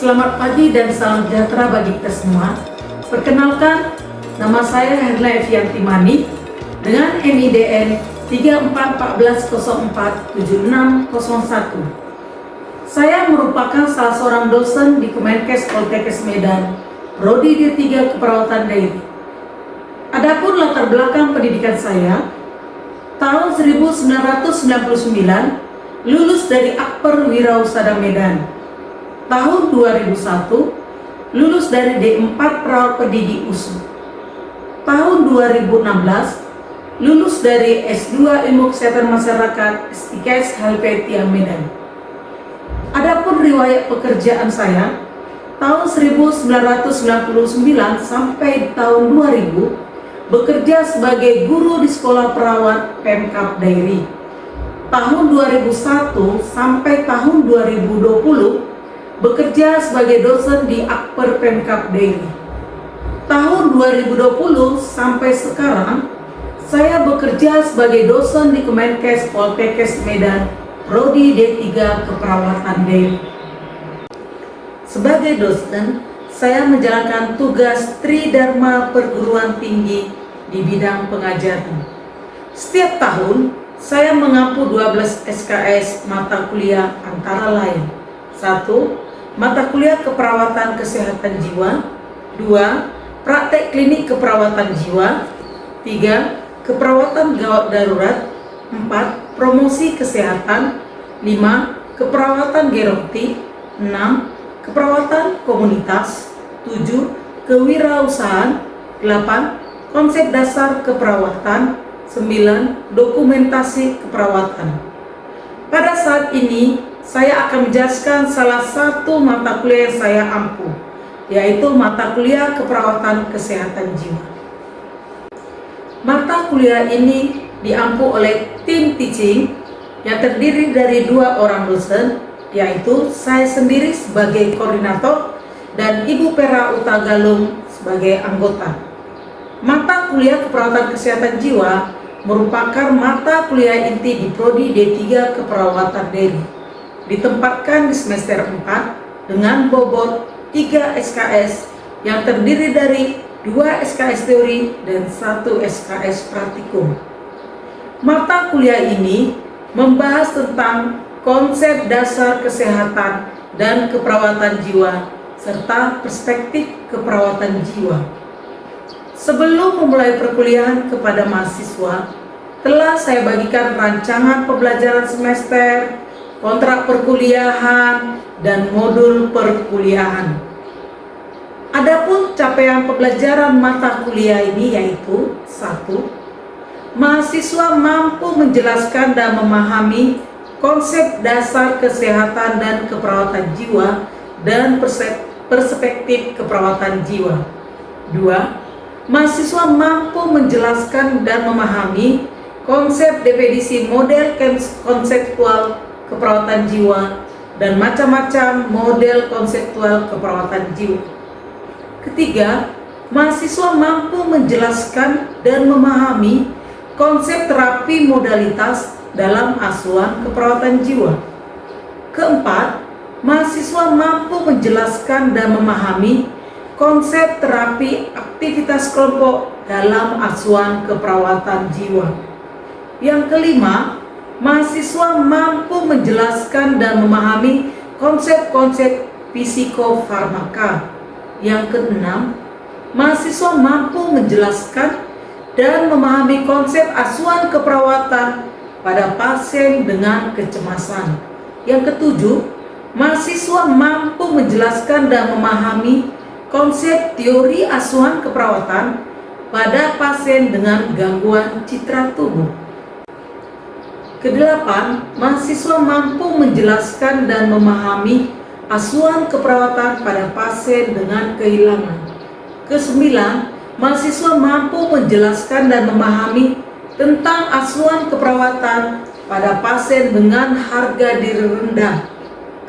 Selamat pagi dan salam sejahtera bagi kita semua. Perkenalkan, nama saya Herla Evianti Mani dengan NIDN 3414047601. Saya merupakan salah seorang dosen di Kemenkes Poltekkes Medan, Prodi D3 Keperawatan Dairy. Adapun latar belakang pendidikan saya, tahun 1999 lulus dari Akper Wirausaha Medan. Tahun 2001 lulus dari D4 Perawat Pendidik USU. Tahun 2016 lulus dari S2 Ilmu Kesehatan Masyarakat STKS Helvetia Medan. Adapun riwayat pekerjaan saya, tahun 1999 sampai tahun 2000 bekerja sebagai guru di Sekolah Perawat Pemkab Dairy. Tahun 2001 sampai tahun 2020 bekerja sebagai dosen di Akper Pemkab Dairy. Tahun 2020 sampai sekarang, saya bekerja sebagai dosen di Kemenkes Poltekkes Medan, Prodi D3 Keperawatan Dairy. Sebagai dosen, saya menjalankan tugas Tridharma Perguruan Tinggi di bidang pengajaran. Setiap tahun, saya mengampu 12 SKS mata kuliah antara lain: 1. Mata kuliah keperawatan kesehatan jiwa. 2. Praktek klinik keperawatan jiwa. 3. Keperawatan gawat darurat. 4. Promosi kesehatan. 5. Keperawatan gerontik. 6. Keperawatan komunitas. 7. Kewirausahaan. 8. Konsep dasar keperawatan. 9. Dokumentasi keperawatan. Pada saat ini, saya akan menjelaskan salah satu mata kuliah yang saya ampu, yaitu mata kuliah keperawatan kesehatan jiwa. Mata kuliah ini diampu oleh tim teaching yang terdiri dari 2 orang dosen, yaitu saya sendiri sebagai koordinator dan Ibu Pera Utagalung sebagai anggota. Mata kuliah keperawatan kesehatan jiwa merupakan mata kuliah inti di Prodi D3 Keperawatan Dairy. Ditempatkan di semester 4 dengan bobot 3 SKS yang terdiri dari 2 SKS teori dan 1 SKS praktikum. Mata kuliah ini membahas tentang konsep dasar kesehatan dan keperawatan jiwa serta perspektif keperawatan jiwa. Sebelum memulai perkuliahan kepada mahasiswa, telah saya bagikan rancangan pembelajaran semester, kontrak perkuliahan, dan modul perkuliahan. Adapun capaian pembelajaran mata kuliah ini yaitu: 1. Mahasiswa mampu menjelaskan dan memahami konsep dasar kesehatan dan keperawatan jiwa dan perspektif keperawatan jiwa. 2. Mahasiswa mampu menjelaskan dan memahami konsep definisi model konseptual keperawatan jiwa dan macam-macam model konseptual keperawatan jiwa. Ketiga, mahasiswa mampu menjelaskan dan memahami konsep terapi modalitas dalam asuhan keperawatan jiwa. Keempat, mahasiswa mampu menjelaskan dan memahami konsep terapi aktivitas kelompok dalam asuhan keperawatan jiwa. Yang kelima, mahasiswa mampu menjelaskan dan memahami konsep-konsep psikofarmaka. Yang keenam, mahasiswa mampu menjelaskan dan memahami konsep asuhan keperawatan pada pasien dengan kecemasan. Yang ketujuh, mahasiswa mampu menjelaskan dan memahami konsep teori asuhan keperawatan pada pasien dengan gangguan citra tubuh. Kedelapan, mahasiswa mampu menjelaskan dan memahami asuhan keperawatan pada pasien dengan kehilangan. Kesembilan, mahasiswa mampu menjelaskan dan memahami tentang asuhan keperawatan pada pasien dengan harga diri rendah.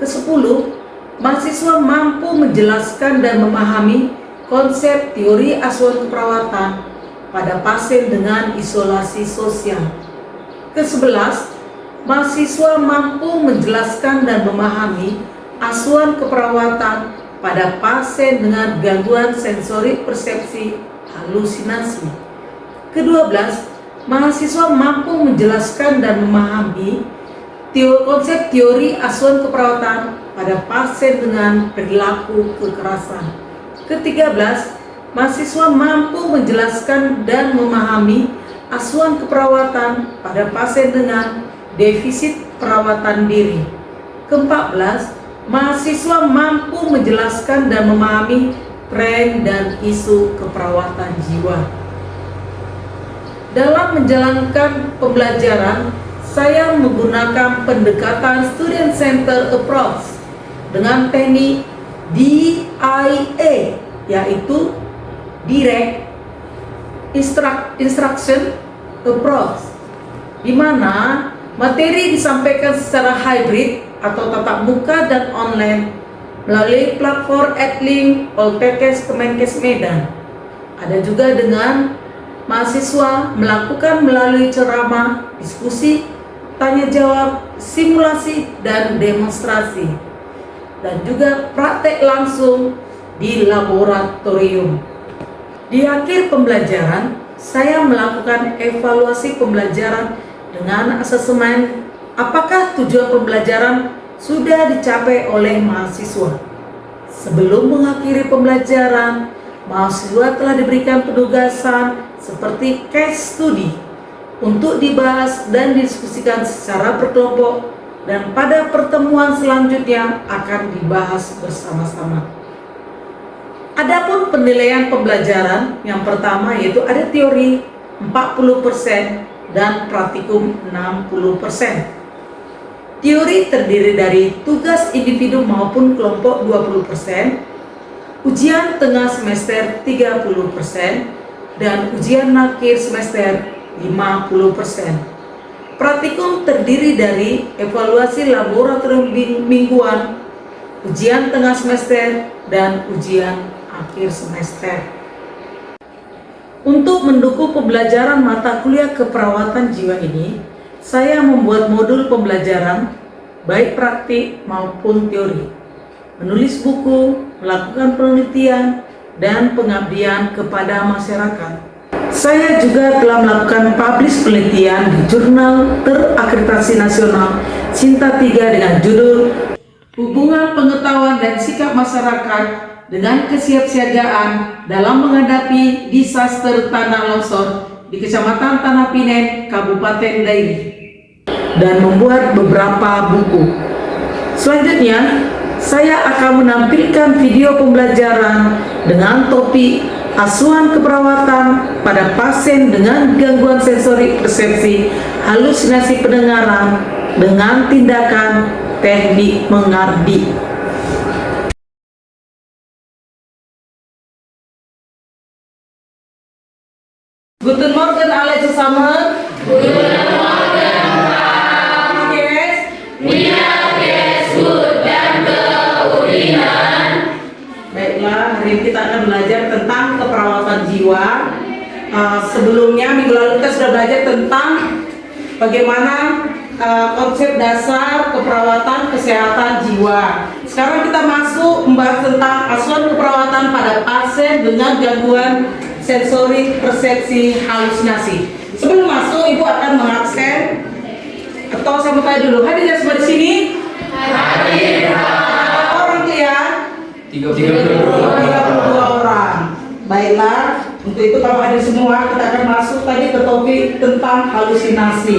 Kesepuluh, mahasiswa mampu menjelaskan dan memahami konsep teori asuhan keperawatan pada pasien dengan isolasi sosial. Ke-11, mahasiswa mampu menjelaskan dan memahami asuhan keperawatan pada pasien dengan gangguan sensori persepsi halusinasi. Ke-12, mahasiswa mampu menjelaskan dan memahami konsep teori asuhan keperawatan pada pasien dengan perilaku kekerasan. Ke-13, mahasiswa mampu menjelaskan dan memahami asuhan keperawatan pada pasien dengan defisit perawatan diri. Ke-14, mahasiswa mampu menjelaskan dan memahami tren dan isu keperawatan jiwa. Dalam menjalankan pembelajaran, saya menggunakan pendekatan Student Center Approach dengan teknik DIA, yaitu Direct Instruction Approach, di mana materi disampaikan secara hybrid atau tatap muka dan online melalui platform Edlink Poltekkes Kemenkes Medan. Ada juga dengan mahasiswa melakukan melalui ceramah, diskusi, tanya jawab, simulasi, dan demonstrasi, dan juga praktek langsung di laboratorium. Di akhir pembelajaran, saya melakukan evaluasi pembelajaran dengan asesmen apakah tujuan pembelajaran sudah dicapai oleh mahasiswa. Sebelum mengakhiri pembelajaran, mahasiswa telah diberikan penugasan seperti case study untuk dibahas dan didiskusikan secara berkelompok, dan pada pertemuan selanjutnya akan dibahas bersama-sama. Adapun penilaian pembelajaran yang pertama yaitu ada teori 40% dan praktikum 60%. Teori terdiri dari tugas individu maupun kelompok 20%, ujian tengah semester 30%, dan ujian akhir semester 50%. Praktikum terdiri dari evaluasi laboratorium mingguan, ujian tengah semester, dan ujian akhir semester. Untuk mendukung pembelajaran mata kuliah keperawatan jiwa ini, saya membuat modul pembelajaran baik praktik maupun teori, menulis buku, melakukan penelitian, dan pengabdian kepada masyarakat. Saya juga telah melakukan publish penelitian di jurnal terakreditasi nasional Sinta 3 dengan judul Hubungan Pengetahuan dan Sikap Masyarakat dengan Kesiapsiagaan dalam Menghadapi Disaster Tanah Longsor di Kecamatan Tanah Pinen, Kabupaten Dairi, dan membuat beberapa buku. Selanjutnya, saya akan menampilkan video pembelajaran dengan topik asuhan keperawatan pada pasien dengan gangguan sensori persepsi halusinasi pendengaran dengan tindakan teknik mengabdi. Guten Morgen alle zusammen. Guten Morgen, Pak. Mir geht's gut, danke, Urinan. Baiklah, hari ini kita akan belajar tentang keperawatan jiwa. Sebelumnya minggu lalu kita sudah belajar tentang bagaimana konsep dasar keperawatan kesehatan jiwa. Sekarang kita masuk membahas tentang asuhan keperawatan pada pasien dengan gangguan sensori persepsi halusinasi. Sebelum masuk, Ibu akan mengabsen atau saya mau tanya dulu, hadirnya semua di sini? Hadir. Orang tuh ya? 32 orang. Baiklah, untuk itu kalau hadir semua, kita akan masuk tadi ke topik tentang halusinasi.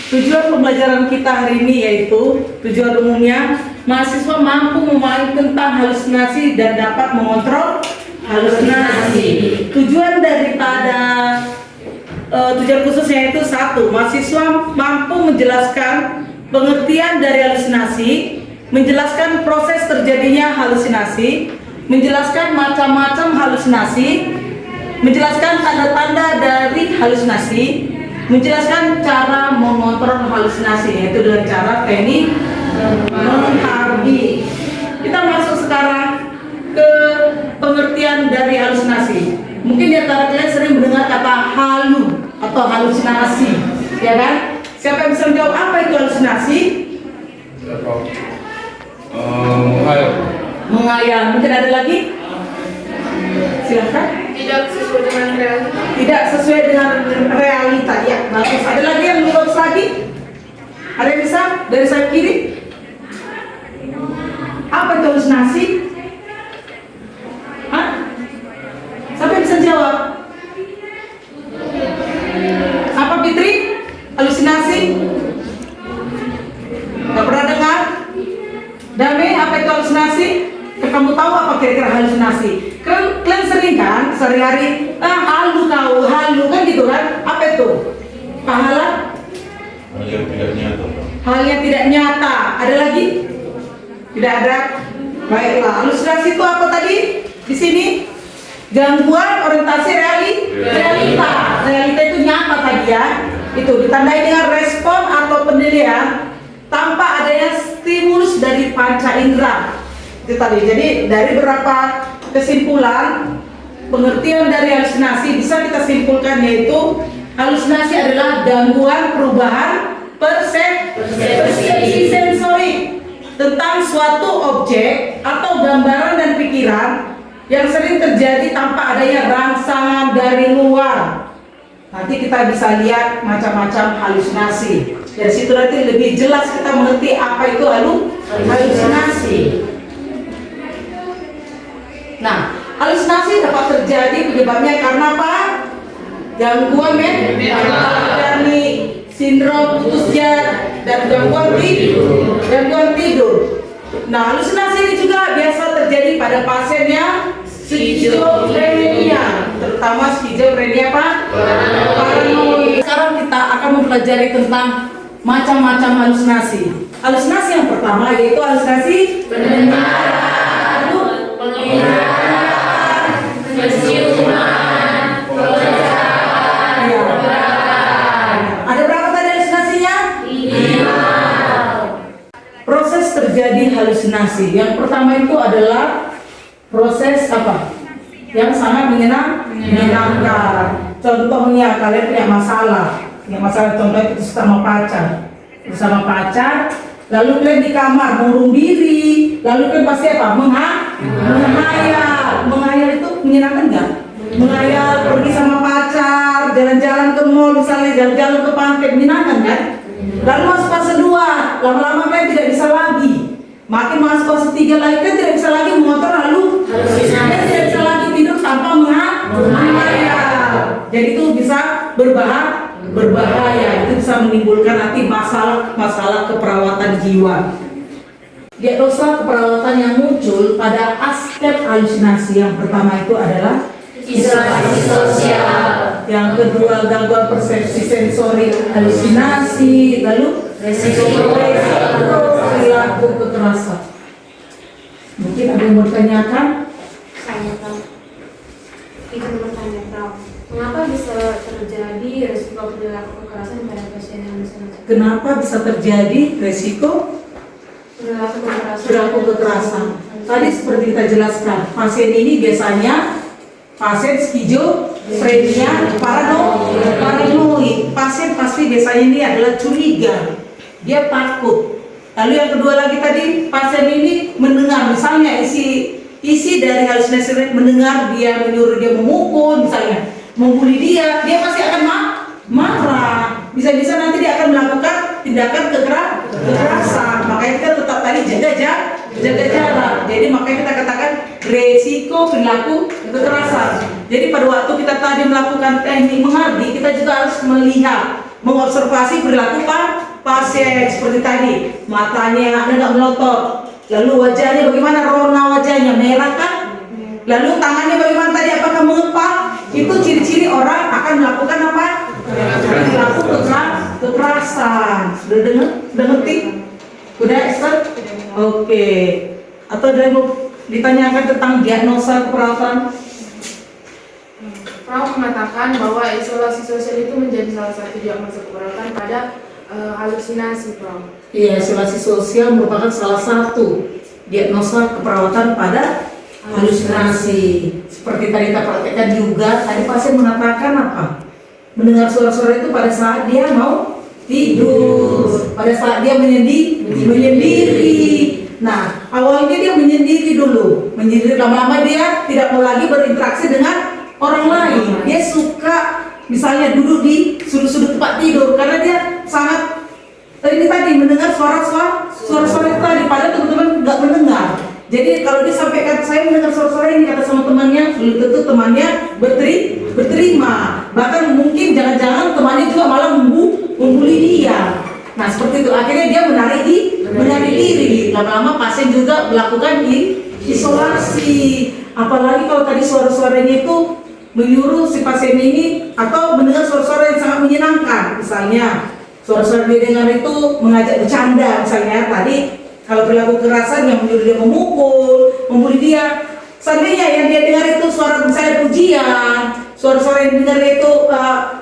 Tujuan pembelajaran kita hari ini yaitu tujuan umumnya, mahasiswa mampu memahami tentang halusinasi dan dapat mengontrol halusinasi. Tujuan daripada tujuan khususnya itu satu, mahasiswa mampu menjelaskan pengertian dari halusinasi, menjelaskan proses terjadinya halusinasi, menjelaskan macam-macam halusinasi, menjelaskan tanda-tanda dari halusinasi, menjelaskan cara mengontrol halusinasi yaitu dengan cara teknik menghardi. Kita masuk sekarang ke pengertian dari halusinasi. Mungkin di antara kalian sering mendengar kata halu atau halusinasi, ya kan? Siapa yang bisa menjawab apa itu halusinasi? Menghayal. lumayan. Mungkin ada lagi? Silahkan. Tidak sesuai dengan realita. Tidak sesuai dengan realita. Ya, bagus. Ada lagi yang lurus lagi? Ada yang bisa? Dari sayap kiri? Apa itu halusinasi? Hah? Siapa yang bisa jawab? Apa Fitri? Halusinasi? Gak pernah dengar? Dame, apa itu halusinasi? Kamu tahu apa kira-kira halusinasi? Kalian sering kan sehari-hari halu kan gitu kan? Apa itu? Pahala? Hal yang tidak nyata. Hal yang tidak nyata. Ada lagi? Tidak ada. Baiklah, halusinasi itu apa tadi? Di sini gangguan orientasi realita. Realita itu nyata tadi ya. Itu ditandai dengan respon atau penilaian tanpa adanya stimulus dari panca indera. Itu tadi. Jadi dari beberapa kesimpulan pengertian dari halusinasi bisa kita simpulkan, yaitu halusinasi adalah gangguan perubahan persepsi sensori tentang suatu objek atau gambaran dan pikiran yang sering terjadi tanpa adanya rangsangan dari luar. Nanti kita bisa lihat macam-macam halusinasi. Dari situ nanti lebih jelas kita mengerti apa itu halusinasi. Nah, halusinasi dapat terjadi penyebabnya karena apa? Gangguan mental, sindrom putus jas, dan gangguan tidur. Nah, halusinasi ini juga biasa terjadi pada pasien yang skizofrenia, terutama skizofrenia paranoid. Sekarang kita akan mempelajari tentang macam-macam halusinasi. Halusinasi yang pertama yaitu halusinasi pendengaran, penglihatan, penciuman, ada berapa tadi halusinasinya? 5. Proses terjadi halusinasi. Yang pertama itu adalah proses apa? Yang sangat menyenangkan. Contohnya kalian punya masalah contohnya itu bersama pacar, lalu kalian di kamar mengurung diri, lalu kalian pasti apa? Menghayal itu menyenangkan nggak? Menghayal pergi sama pacar, jalan-jalan ke mall, misalnya jalan-jalan ke pantai, menyenangkan kan? Lalu masuk fase 2, lama-lama kalian tidak bisa lagi. Makin masuk fase 3 lagi, kalian tidak bisa lagi mengontrol kalian tidak bisa lagi tidur tanpa menghayal. Jadi itu bisa berbahaya. Itu bisa menimbulkan nanti masalah keperawatan jiwa. Diagnosa keperawatan yang muncul pada aspek halusinasi yang pertama itu adalah isolasi sosial. Yang kedua gangguan persepsi sensori halusinasi, lalu resiko perilaku kekerasan. Mungkin ada yang mau ditanyakan? Saya tahu. Itu bertanya tahu. Mengapa bisa terjadi resiko perilaku kekerasan pada pasien yang halusinasi? Kenapa bisa terjadi resiko perilaku kekerasan? Tadi seperti kita jelaskan, pasien ini biasanya pasien skizofrenia paranoid. Pasien pasti biasanya ini adalah curiga, dia takut. Lalu yang kedua lagi tadi, pasien ini mendengar, misalnya isi dari halusinasi, mendengar dia menyuruh dia memukul, misalnya membuli dia pasti akan marah. Bisa-bisa nanti dia akan melakukan tindakan kekerasan. Makanya kita tetap tadi jaga jarak. Jadi makanya kita katakan resiko perilaku kekerasan. Jadi pada waktu kita tadi melakukan teknik mengerti, kita juga harus melihat, mengobservasi perilaku pasien seperti tadi, matanya ada nggak melotot, lalu wajahnya bagaimana, rona wajahnya merah kan, lalu tangannya bagaimana tadi, apakah mengepal? Itu ciri-ciri orang akan melakukan apa? Perilaku kekerasan. Sudah ngerti? Udah Esther? Oke. Atau ada yang mau ditanyakan tentang diagnosa keperawatan? Prof mengatakan bahwa isolasi sosial itu menjadi salah satu diagnosa keperawatan pada halusinasi, Prof. Iya, isolasi sosial merupakan salah satu diagnosa keperawatan pada halusinasi. Seperti tadi kita praktekkan juga, tadi pasien mengatakan apa? Mendengar suara-suara itu pada saat dia mau tidur, pada saat dia menyendiri. Nah, awalnya dia menyendiri dulu. lama-lama dia tidak mau lagi berinteraksi dengan orang lain. Dia suka misalnya duduk di sudut-sudut tempat tidur karena dia sangat ini tadi mendengar suara-suara itu tadi, padahal teman-teman nggak mendengar. Jadi kalau dia sampaikan saya mendengar suara-suara ini kata sama temannya, belum tentu temannya berterima. Bahkan mungkin jangan-jangan temannya juga malah membuli dia. Nah seperti itu akhirnya dia menarik diri. Lama-lama pasien juga melakukan isolasi. Apalagi kalau tadi suara-suaranya itu menyuruh si pasien ini atau mendengar suara-suara yang sangat menyenangkan, misalnya suara-suara dia dengar itu mengajak bercanda, misalnya tadi kalau perilaku kekerasan yang menyuruh dia memukul, membuli dia. Seandainya yang dia dengar itu suara misalnya pujian, suara-suara yang dengar itu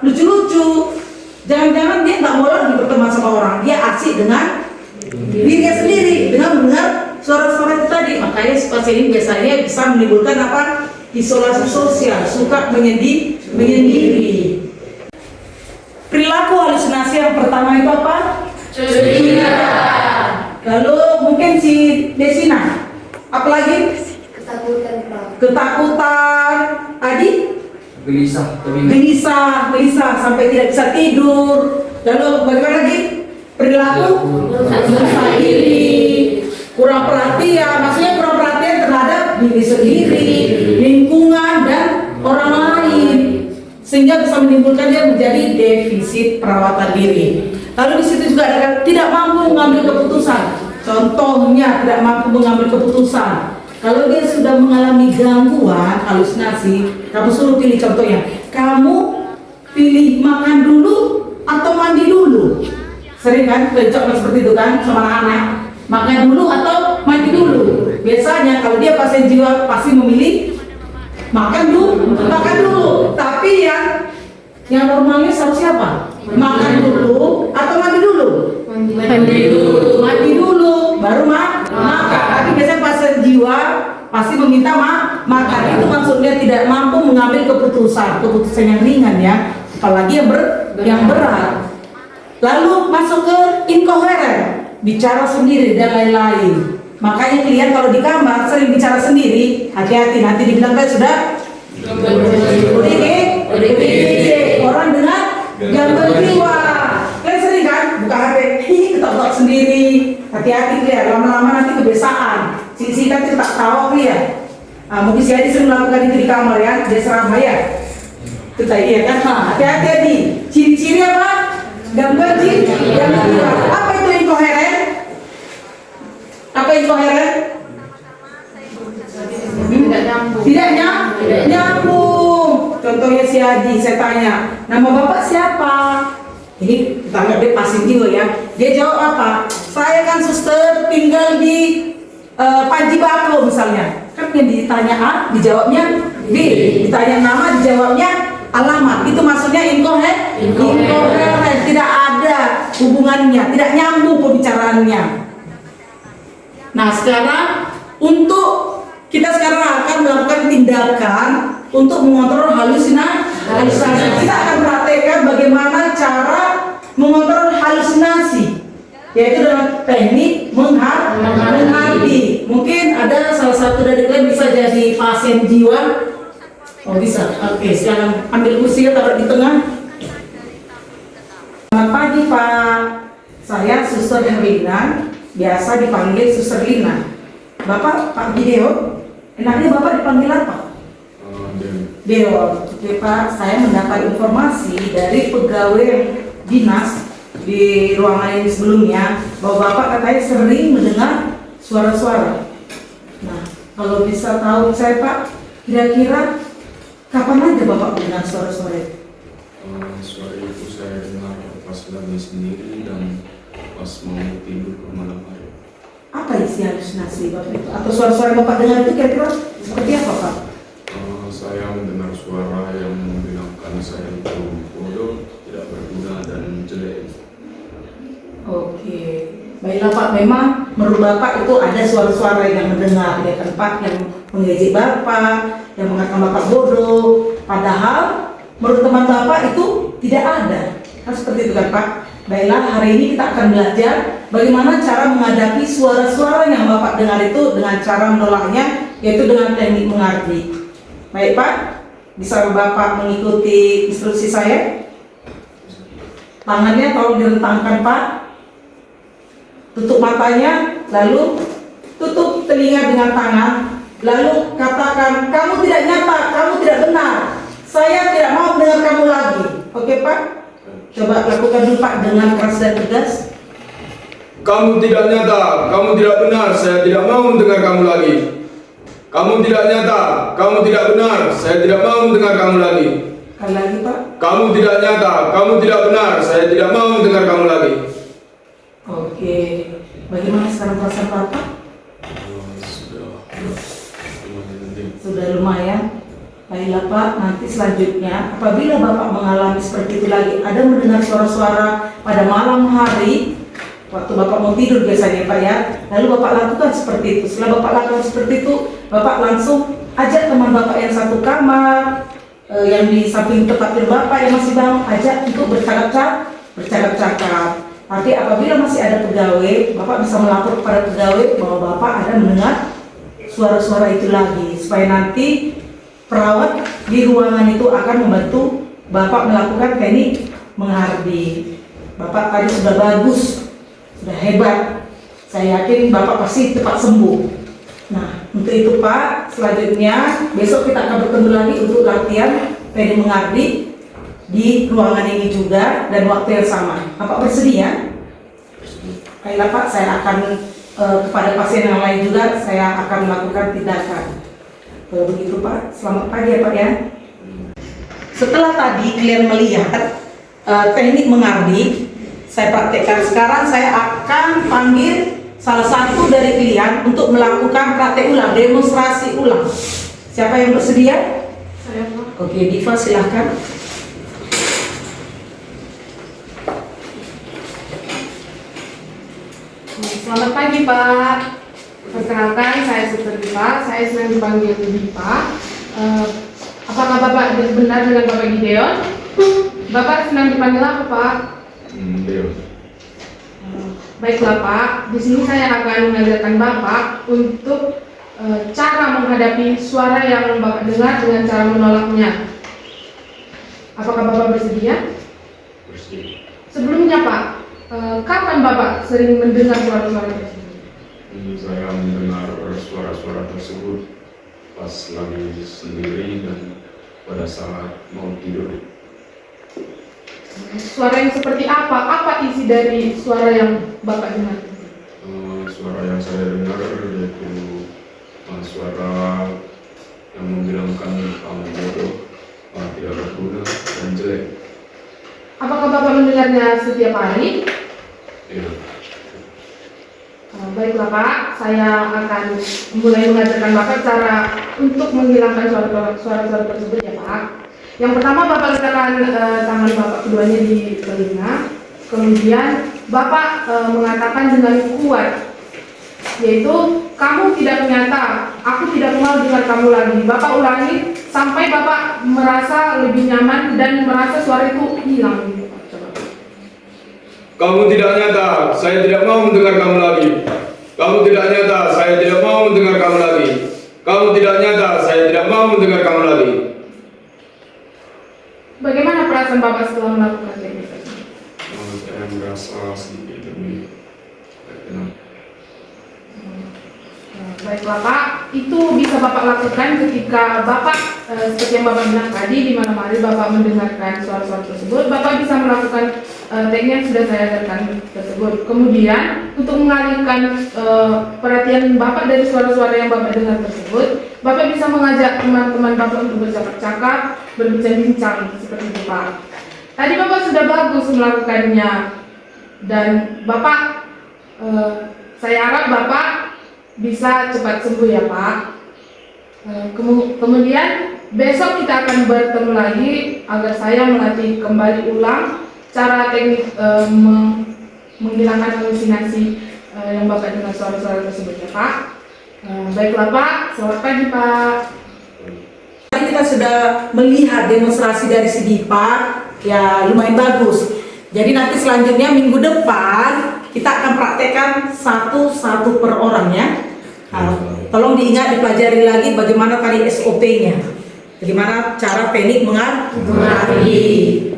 lucu-lucu, jangan-jangan dia nggak mau lagi berteman sama orang, dia asik dengan dirinya sendiri dengan mendengar suara-suara itu tadi. Makanya pasien ini biasanya bisa menimbulkan apa? Isolasi sosial, suka menyendiri. Perilaku halusinasi yang pertama itu apa? Lalu mungkin si Desina, apalagi? Ketakutan. Adi? Gelisah sampai tidak bisa tidur. Lalu bagaimana lagi? Perilaku memaksa diri, kurang perhatian, maksudnya kurang perhatian terhadap diri sendiri, lingkungan dan orang lain, sehingga bisa menimbulkan dia menjadi defisit perawatan diri. Lalu di situ juga ada tidak mampu mengambil keputusan. Contohnya tidak mampu mengambil keputusan. Kalau dia sudah mengalami gangguan halusinasi, kamu suruh pilih contohnya. Kamu pilih makan dulu atau mandi dulu? Sering kan bencok seperti itu kan sama anak-anak. Makan dulu atau mandi dulu? Biasanya kalau dia pasien jiwa pasti memilih makan dulu. Tapi yang normalnya seharusnya apa? Makan dulu atau mandi dulu? Mandi dulu baru makan. Tapi biasanya pasien jiwa pasti meminta makan. Itu maksudnya tidak mampu mengambil keputusan yang ringan ya, apalagi yang berat. Lalu masuk ke incoherent, bicara sendiri dan lain-lain. Makanya kalian kalau di kamar sering bicara sendiri, hati-hati nanti dibilang kan sudah orang dengar gangguan jiwa. Kalian sering kan buka HP, ketok-ketok sendiri. Hati-hati kalian, lama-lama nanti kebiasaan. Si nanti tak tahu kalian. Mungkin si Adi sering melakukan itu di kamar ya, dia serama ya. Itu tadi ya kan. Hati-hati Adi. Ciri-ciri apa? Gangguan jiwa. Apa itu incoherent? Apa incoherent? Tidak nyambung. Contohnya si Adi, saya tanya, nama bapak siapa? Ini tangga dia pasien jiwa ya. Dia jawab apa? Saya kan suster tinggal di Panji Bako misalnya. Kan yang ditanya A, dijawabnya B. Ditanya nama, dijawabnya alamat. Itu maksudnya incoherent. Tidak ada hubungannya, tidak nyambung pembicaraannya. Nah sekarang kita akan melakukan tindakan untuk mengontrol halusinasi. Kita akan praktekkan bagaimana cara mengontrol halusinasi, yaitu dengan teknik menghati. Mungkin ada salah satu dari kalian bisa jadi pasien jiwa. Oh bisa, oke. Silakan ambil kursi taruh di tengah. Selamat pagi Pak, saya Suster Herlina, biasa dipanggil Suster Lina. Bapak Pak Gideon, enaknya Bapak dipanggil apa? Deon. Oke Pak, saya mendapat informasi dari pegawai dinas di ruangan ini sebelumnya bahwa Bapak katanya sering mendengar suara-suara. Nah, kalau bisa tahu saya Pak, kira-kira kapan aja Bapak mendengar suara-suara itu? Suara itu saya dengar pas lagi sendiri dan pas mau tidur ke malam hari. Apa isi halusinasi Bapak itu? Atau suara-suara Bapak dengar itu kira-kira seperti apa Pak? Saya mendengar suara yang membilangkan saya itu bodoh, tidak berguna dan jelek. Oke, baiklah Pak. Memang menurut Bapak itu ada suara-suara yang mendengar, ya kan Pak, yang mengejek Bapak, yang mengatakan Bapak bodoh. Padahal menurut teman Bapak itu tidak ada. Kan seperti itu kan Pak? Baiklah, hari ini kita akan belajar bagaimana cara menghadapi suara-suara yang Bapak dengar itu dengan cara menolaknya, yaitu dengan teknik mengerti. Baik Pak, bisa Bapak mengikuti instruksi saya? Tangannya tolong direntangkan Pak. Tutup matanya, lalu tutup telinga dengan tangan. Lalu katakan, kamu tidak nyata, kamu tidak benar. Saya tidak mau mendengar kamu lagi. Oke Pak? Coba lakukan dulu Pak dengan keras dan tegas. Kamu tidak nyata, kamu tidak benar, saya tidak mau mendengar kamu lagi. Kamu tidak nyata, kamu tidak benar, saya tidak mau mendengar kamu lagi. Sekali lagi Pak. Kamu tidak nyata, kamu tidak benar, saya tidak mau mendengar kamu lagi. Oke, bagaimana sekarang perasaan Bapak? Sudah lumayan. Baiklah Pak, nanti selanjutnya apabila Bapak mengalami seperti itu lagi, ada mendengar suara-suara pada malam hari, waktu Bapak mau tidur biasanya Pak ya, lalu Bapak lakukan seperti itu. Setelah Bapak lakukan seperti itu, Bapak langsung ajak teman Bapak yang satu kamar, yang di samping tempat tidur Bapak yang masih bangun, ajak untuk bercakap-cakap. Tapi apabila masih ada pegawai, Bapak bisa melapor kepada pegawai bahwa Bapak ada mendengar suara-suara itu lagi, supaya nanti perawat di ruangan itu akan membantu Bapak melakukan teknik mengardi. Bapak tadi sudah bagus, sudah hebat. Saya yakin Bapak pasti cepat sembuh. Nah, untuk itu Pak, selanjutnya besok kita akan bertemu lagi untuk latihan teknik mengardi di ruangan ini juga dan waktu yang sama. Bapak bersedia? Baiklah Pak, saya akan kepada pasien yang lain juga saya akan melakukan tindakan. Kalau begitu Pak, selamat pagi ya Pak ya. Setelah tadi kalian melihat teknik mengardi, saya praktekkan. Sekarang saya akan panggil salah satu dari kalian untuk melakukan praktek ulang, demonstrasi ulang. Siapa yang bersedia? Saya Pak. Oke, Diva silahkan. Selamat pagi Pak. Perkenalkan, saya Suster Diva. Saya senang dipanggil Diva. Apakah Bapak benar dengan Bapak Gideon? Bapak senang dipanggil apa Pak? Deon. Baiklah Pak. Di sini saya akan mengajarkan Bapak untuk cara menghadapi suara yang Bapak dengar dengan cara menolaknya. Apakah Bapak bersedia? Bersedia. Sebelumnya Pak, kapan Bapak sering mendengar suara-suara tersebut? Saya mendengar suara-suara tersebut pas lagi sendiri dan pada saat mau tidur. Suara yang seperti apa? Apa isi dari suara yang Bapak dengar? Suara yang saya dengar yaitu suara yang membilangkan kamu bodoh, tidak berguna dan jelek. Apakah Bapak mendengarnya setiap hari? Iya. Baiklah Pak, saya akan mulai mengajarkan Bapak cara untuk menghilangkan suara-suara tersebut ya Pak. Yang pertama Bapak letakkan tangan Bapak keduanya di telinga. Kemudian Bapak mengatakan dengan kuat, yaitu kamu tidak nyata, aku tidak mau dengar kamu lagi. Bapak ulangi sampai Bapak merasa lebih nyaman dan merasa suara itu hilang. Kamu tidak nyata, saya tidak mau mendengar kamu lagi. Kamu tidak nyata, saya tidak mau mendengar kamu lagi. Kamu tidak nyata, saya tidak mau mendengar kamu lagi. Bagaimana perasaan Bapak setelah melakukan teknik tersebut? Saya merasa sedikit lebih tenang. Baiklah Pak, itu bisa Bapak lakukan ketika Bapak seperti yang Bapak bilang tadi, di malam hari Bapak mendengarkan suara-suara tersebut, Bapak bisa melakukan teknik yang sudah saya ajarkan tersebut. Kemudian untuk mengalihkan perhatian Bapak dari suara-suara yang Bapak dengar tersebut, Bapak bisa mengajak teman-teman Bapak untuk bercakap-cakap, berbincang-bincang seperti itu Pak. Tadi Bapak sudah bagus melakukannya dan Bapak, saya harap Bapak bisa cepat sembuh ya Pak. Kemudian besok kita akan bertemu lagi agar saya melatih kembali ulang cara teknik menghilangkan halusinasi yang Bapak dengar suara-suara tersebut ya Pak. Baiklah Pak, selamat pagi Pak. Tadi kita sudah melihat demonstrasi dari segi Pak, ya lumayan bagus. Jadi nanti selanjutnya minggu depan kita akan praktekkan satu-satu per orang ya. Tolong diingat, dipelajari lagi bagaimana tadi SOP-nya. Bagaimana cara teknik mengadili.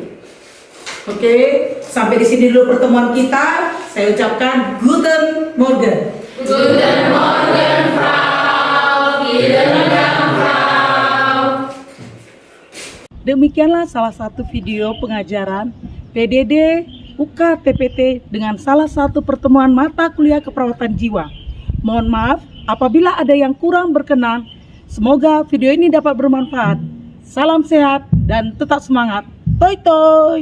Oke, sampai di sini dulu pertemuan kita. Saya ucapkan Guten Morgen. Guten Morgen, Frau. Vielen Dank, Frau. Demikianlah salah satu video pengajaran PDD UK TPT dengan salah satu pertemuan mata kuliah keperawatan jiwa. Mohon maaf apabila ada yang kurang berkenan. Semoga video ini dapat bermanfaat. Salam sehat dan tetap semangat. Toi toi.